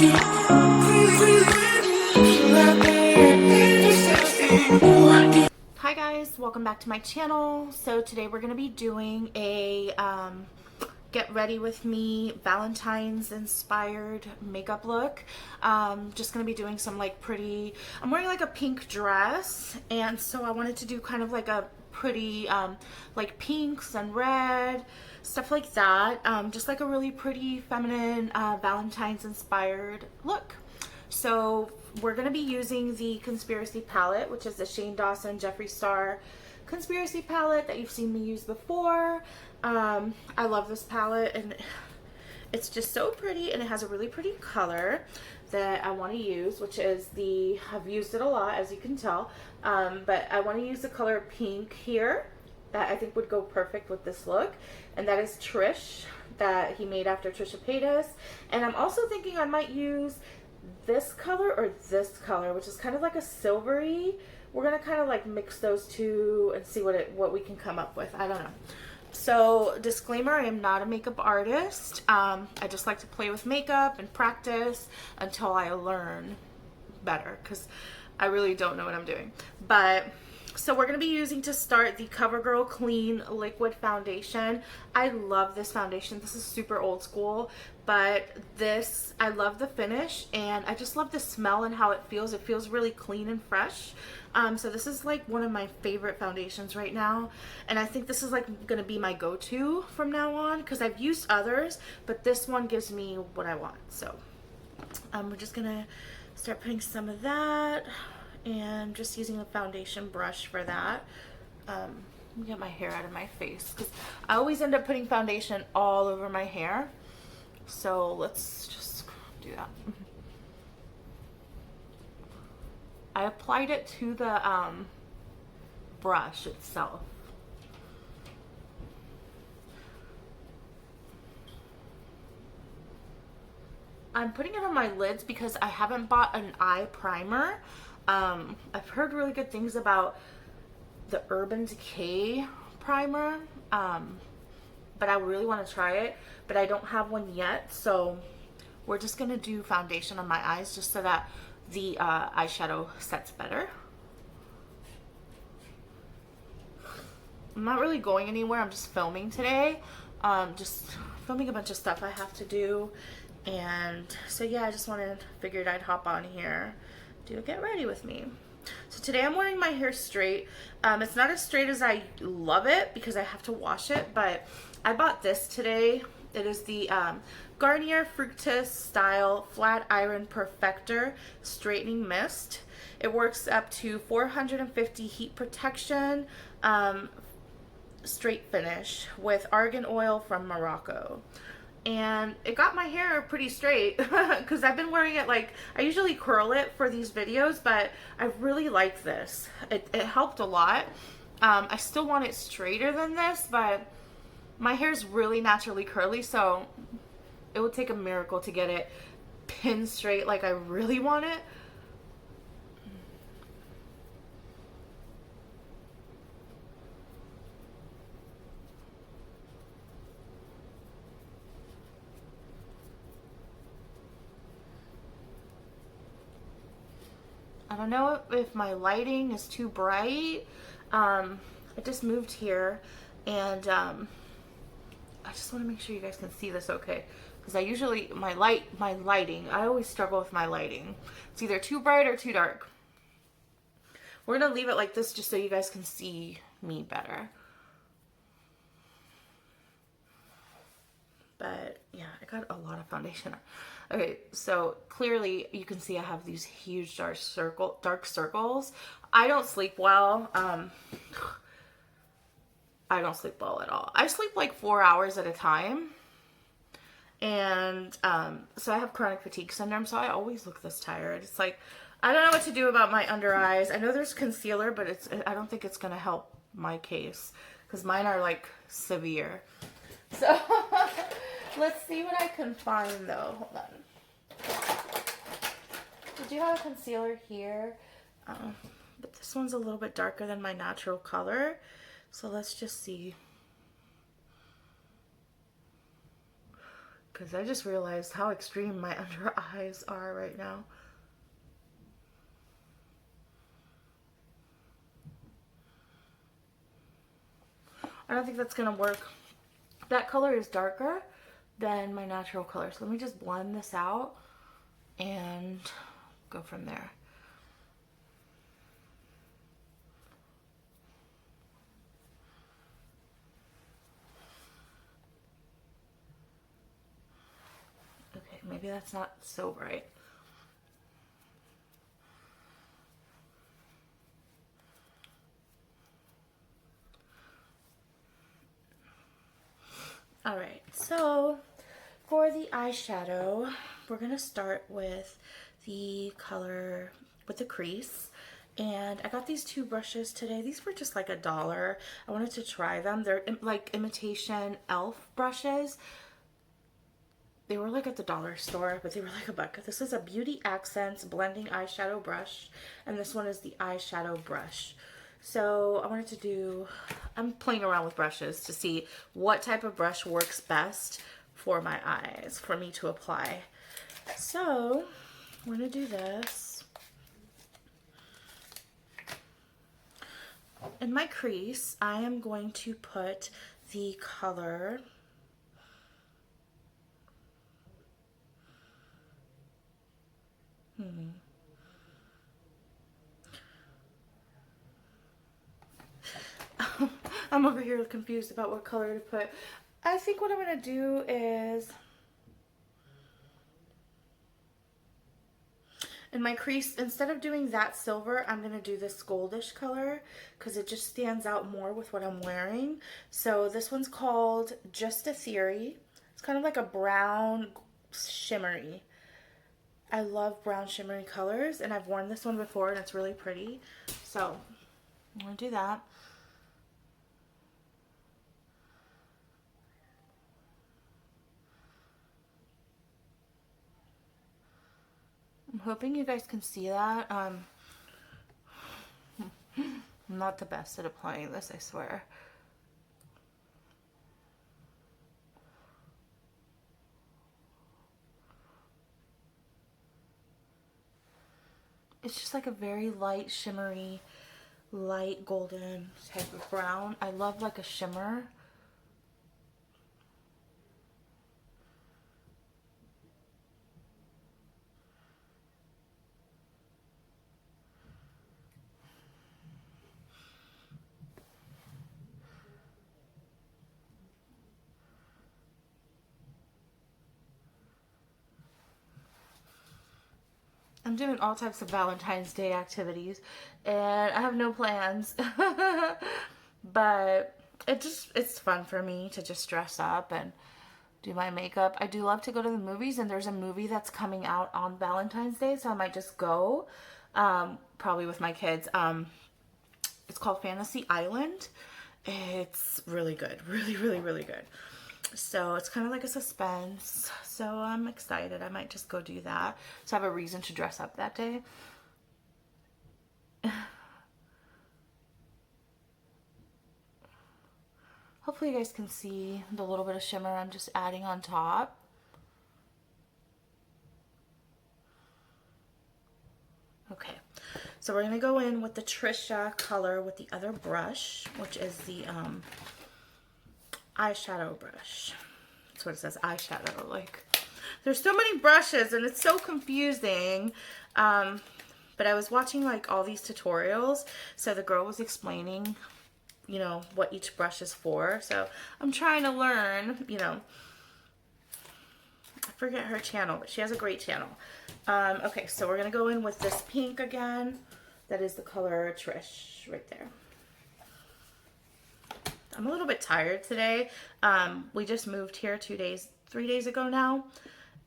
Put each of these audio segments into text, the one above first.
Hi guys, welcome back to my channel. So today we're going to be doing a get ready with me Valentine's inspired makeup look. Just going to be doing some like pretty, I'm wearing like a pink dress, and so I wanted to do kind of like a pretty like pinks and red stuff like that, just like a really pretty feminine Valentine's inspired look. So we're going to be using the Conspiracy palette, which is the Shane Dawson Jeffree Star Conspiracy palette that you've seen me use before. I love this palette, and it's just so pretty, and it has a really pretty color that I want to use, which is the, I've used it a lot as you can tell, but I want to use the color pink here that I think would go perfect with this look, and that is Trish, that he made after Trisha Paytas. And I'm also thinking I might use this color or this color, which is kind of like a silvery. We're gonna kind of like mix those two and see what we can come up with. I don't know. So disclaimer, I am not a makeup artist. I just like to play with makeup and practice until I learn better, because I really don't know what I'm doing. But so we're going to be using to start the CoverGirl Clean Liquid Foundation. I love this foundation. This is super old school, but this, I love the finish, and I just love the smell and how it feels. It feels really clean and fresh. So this is like one of my favorite foundations right now, and I think this is like going to be my go-to from now on, because I've used others, but this one gives me what I want. So we're just going to start putting some of that, and just using a foundation brush for that. Let me get my hair out of my face, because I always end up putting foundation all over my hair. So let's just do that. I applied it to the brush itself. I'm putting it on my lids because I haven't bought an eye primer. I've heard really good things about the Urban Decay primer, but I really want to try it, but I don't have one yet. So we're just going to do foundation on my eyes just so that the eyeshadow sets better. I'm not really going anywhere. I'm just filming today. Just filming a bunch of stuff I have to do. And so yeah, I just figured I'd hop on here, do a get ready with me. So today I'm wearing my hair straight. It's not as straight as I love it because I have to wash it, but I bought this today. It is the Garnier Fructis Style Flat Iron Perfector Straightening Mist. It works up to 450 heat protection, straight finish with argan oil from Morocco. And it got my hair pretty straight because I've been wearing it like, I usually curl it for these videos, but I really like this. It helped a lot. I still want it straighter than this, but my hair is really naturally curly, so it would take a miracle to get it pin straight like I really want it. I don't know if my lighting is too bright. I just moved here, and I just want to make sure you guys can see this okay, because I usually, my lighting, I always struggle with my lighting. It's either too bright or too dark. We're going to leave it like this just so you guys can see me better. But yeah, I got a lot of foundation. Okay, so clearly you can see I have these huge dark circles. I don't sleep well. I don't sleep well at all. I sleep like 4 hours at a time. And so I have chronic fatigue syndrome, so I always look this tired. It's like, I don't know what to do about my under eyes. I know there's concealer, but I don't think it's going to help my case, because mine are like severe. So let's see what I can find though. Hold on. I do have a concealer here, but this one's a little bit darker than my natural color. So let's just see. because I just realized how extreme my under eyes are right now. I don't think that's gonna work. That color is darker than my natural color. So let me just blend this out and go from there. Okay, maybe that's not so bright. Alright, so for the eyeshadow, we're going to start with the color with the crease. And I got these two brushes today. These were just like $1. I wanted to try them. They're like imitation elf brushes. They were like at the dollar store, but they were like $1. This is a Beauty Accents blending eyeshadow brush, and this one is the eyeshadow brush. So I wanted to do, I'm playing around with brushes to see what type of brush works best for my eyes, for me to apply. So I'm going to do this. In my crease, I am going to put the color I'm over here confused about what color to put. I think what I'm going to do is, in my crease, instead of doing that silver, I'm going to do this goldish color because it just stands out more with what I'm wearing. So this one's called Just a Theory. It's kind of like a brown shimmery. I love brown shimmery colors, and I've worn this one before, and it's really pretty. So I'm going to do that. I'm hoping you guys can see that. I'm not the best at applying this, I swear. It's just like a very light, shimmery, light golden type of brown. I love like a shimmer. I'm doing all types of Valentine's Day activities, and I have no plans. But it's fun for me to just dress up and do my makeup. I do love to go to the movies, and there's a movie that's coming out on Valentine's Day, so I might just go, probably with my kids. It's called Fantasy Island. It's really good. Really, really, really good. So it's kind of like a suspense. So I'm excited. I might just go do that. So I have a reason to dress up that day. Hopefully you guys can see the little bit of shimmer I'm just adding on top. Okay, so we're going to go in with the Trisha color with the other brush, which is the eyeshadow brush. That's what it says, eyeshadow. Like, there's so many brushes and it's so confusing. But I was watching like all these tutorials, so the girl was explaining, you know, what each brush is for. So I'm trying to learn, you know. I forget her channel, but she has a great channel. Okay, so we're gonna go in with this pink again. That is the color Trish right there. I'm a little bit tired today. We just moved here 3 days ago now,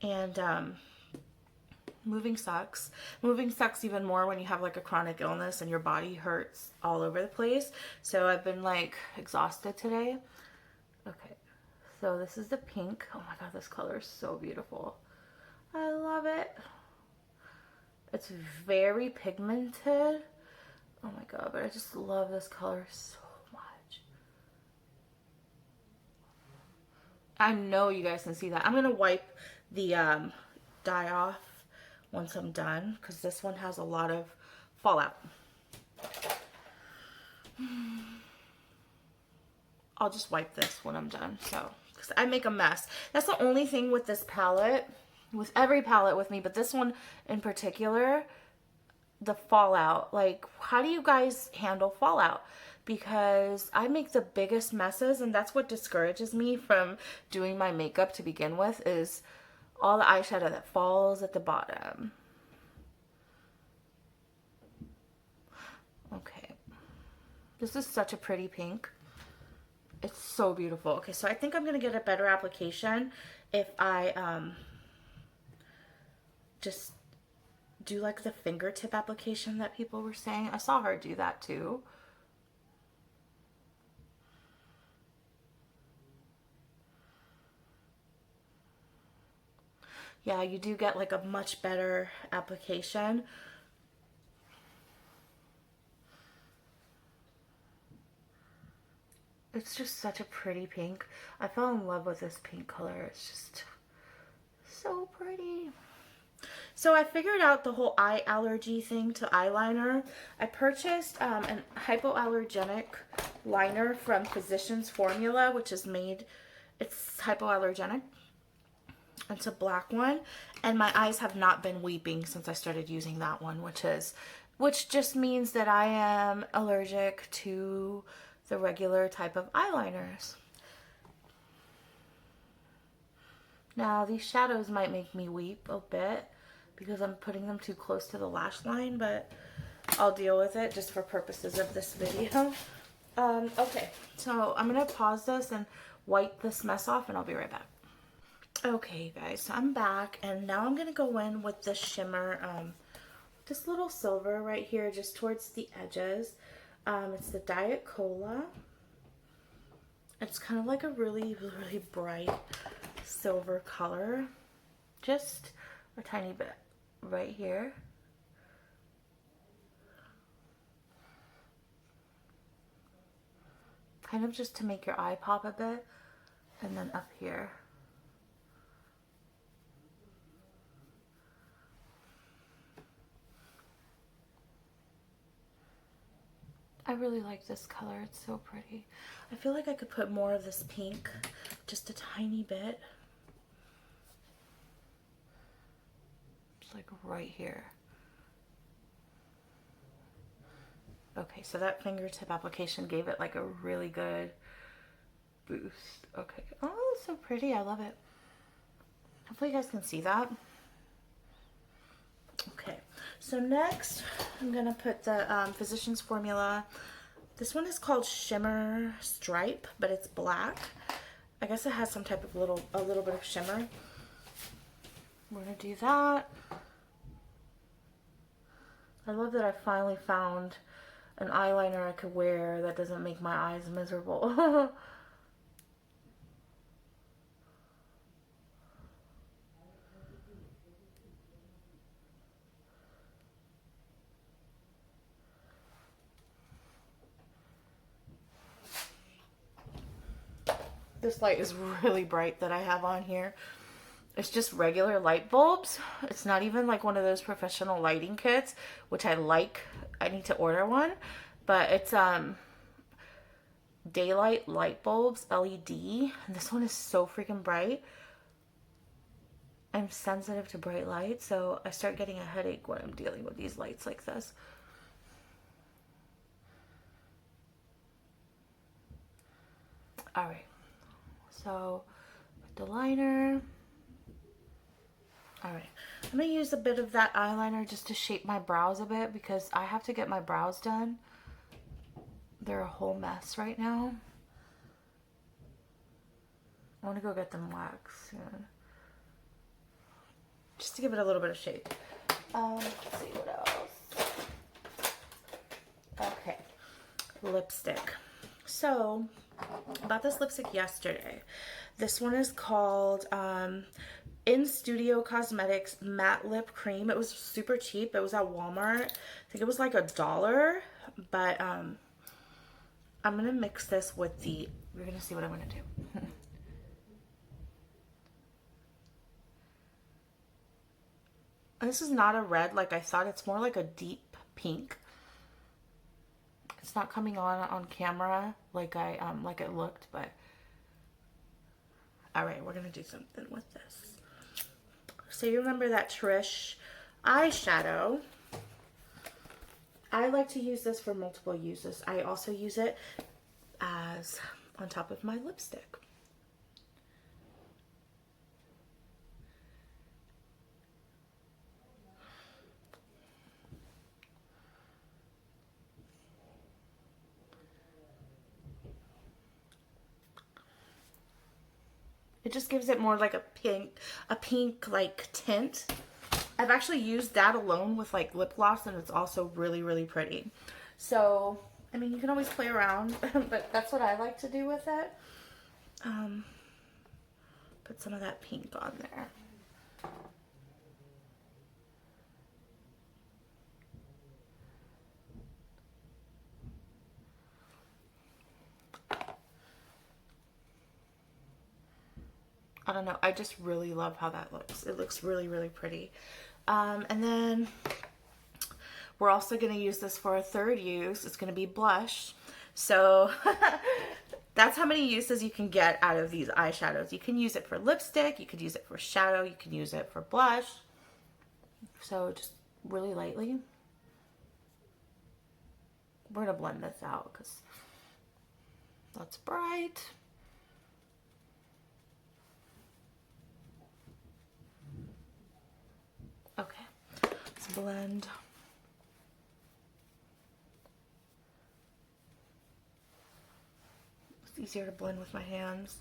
and moving sucks. Moving sucks even more when you have like a chronic illness and your body hurts all over the place. So I've been like exhausted today. Okay, so this is the pink. Oh my god, this color is so beautiful. I love it. It's very pigmented. Oh my god, but I just love this color so much. I know you guys can see that. I'm going to wipe the dye off once I'm done, because this one has a lot of fallout. I'll just wipe this when I'm done, so, because I make a mess. That's the only thing with this palette, with every palette with me, but this one in particular, the fallout. Like, how do you guys handle fallout? Because I make the biggest messes, and that's what discourages me from doing my makeup to begin with, is all the eyeshadow that falls at the bottom. Okay. This is such a pretty pink. It's so beautiful. Okay, so I think I'm going to get a better application if I just do like the fingertip application that people were saying. I saw her do that too. Yeah, you do get like a much better application. It's just such a pretty pink. I fell in love with this pink color. It's just so pretty. So I figured out the whole eye allergy thing to eyeliner. I purchased an hypoallergenic liner from Physicians Formula, which is made, it's hypoallergenic. It's a black one, and my eyes have not been weeping since I started using that one, which just means that I am allergic to the regular type of eyeliners. Now, these shadows might make me weep a bit because I'm putting them too close to the lash line, but I'll deal with it just for purposes of this video. Okay, so I'm going to pause this and wipe this mess off, and I'll be right back. Okay, guys, so I'm back, and now I'm going to go in with the shimmer, this little silver right here, just towards the edges. It's the Diet Cola. It's kind of like a really, really bright silver color. Just a tiny bit right here. Kind of just to make your eye pop a bit. And then up here. I really like this color. It's so pretty. I feel like I could put more of this pink, just a tiny bit. Just like right here. Okay, so that fingertip application gave it like a really good boost. Okay. Oh, it's so pretty. I love it. Hopefully you guys can see that. Okay, so next I'm gonna put the Physicians Formula. This one is called Shimmer Stripe, but it's black. I guess it has some type of a little bit of shimmer. We're gonna do that. I love that I finally found an eyeliner I could wear that doesn't make my eyes miserable. This light is really bright that I have on here. It's just regular light bulbs. It's not even like one of those professional lighting kits, which I like. I need to order one. But it's daylight light bulbs, LED. And this one is so freaking bright. I'm sensitive to bright light, so I start getting a headache when I'm dealing with these lights like this. Alright. So, with the liner. Alright, I'm going to use a bit of that eyeliner just to shape my brows a bit because I have to get my brows done. They're a whole mess right now. I want to go get them waxed soon. Just to give it a little bit of shape. Let's see what else. Okay, lipstick. So, I bought this lipstick yesterday. This one is called In Studio Cosmetics Matte Lip Cream. It was super cheap. It was at Walmart. I think it was like $1, but I'm gonna mix this with the, we're gonna see what I'm gonna do. This is not a red like I thought. It's more like a deep pink. It's not coming on camera like like it looked, but all right, we're gonna do something with this. So you remember that Trish eyeshadow? I like to use this for multiple uses. I also use it as on top of my lipstick. It just gives it more like a pink like tint. I've actually used that alone with like lip gloss, and it's also really, really pretty. So, I mean, you can always play around, but that's what I like to do with it. Put some of that pink on there. I don't know. I just really love how that looks. It looks really, really pretty. And then we're also going to use this for a third use. It's going to be blush. So that's how many uses you can get out of these eyeshadows. You can use it for lipstick. You could use it for shadow. You can use it for blush. So just really lightly. We're going to blend this out because that's bright. Okay, let's blend. It's easier to blend with my hands.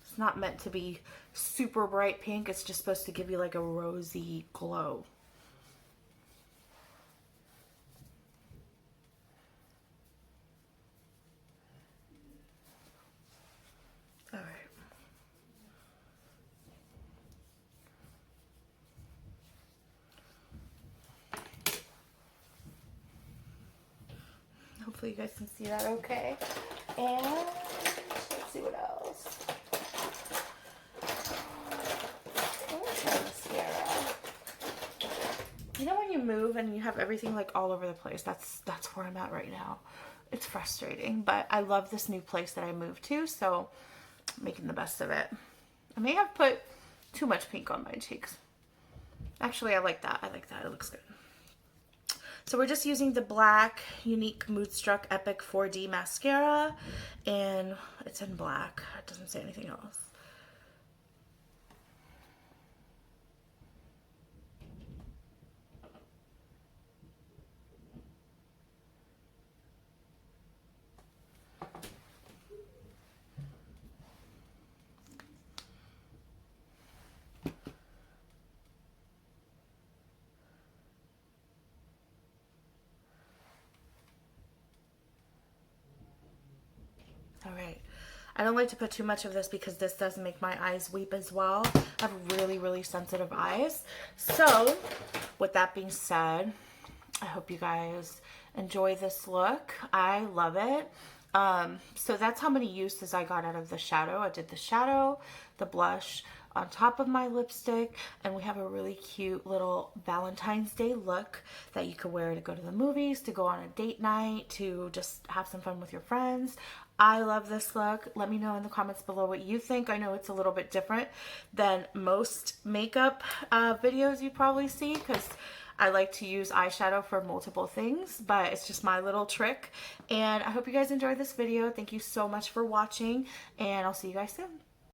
It's not meant to be super bright pink. It's just supposed to give you like a rosy glow. All right. Hopefully you guys can see that okay. And let's see what else. Mascara. You know when you move and you have everything like all over the place? That's where I'm at right now. It's frustrating, but I love this new place that I moved to, so I'm making the best of it. I may have put too much pink on my cheeks. Actually, I like that. I like that. It looks good. So we're just using the black Unique Moodstruck Epic 4D mascara, and it's in black. It doesn't say anything else. All right. I don't like to put too much of this because this does make my eyes weep as well. I have really, really sensitive eyes. So, with that being said, I hope you guys enjoy this look. I love it. So that's how many uses I got out of the shadow. I did the shadow, the blush, on top of my lipstick, and we have a really cute little Valentine's Day look that you could wear to go to the movies, to go on a date night, to just have some fun with your friends. I love this look. Let me know in the comments below what you think. I know it's a little bit different than most makeup videos you probably see, because I like to use eyeshadow for multiple things, but it's just my little trick. And I hope you guys enjoyed this video. Thank you so much for watching, and I'll see you guys soon.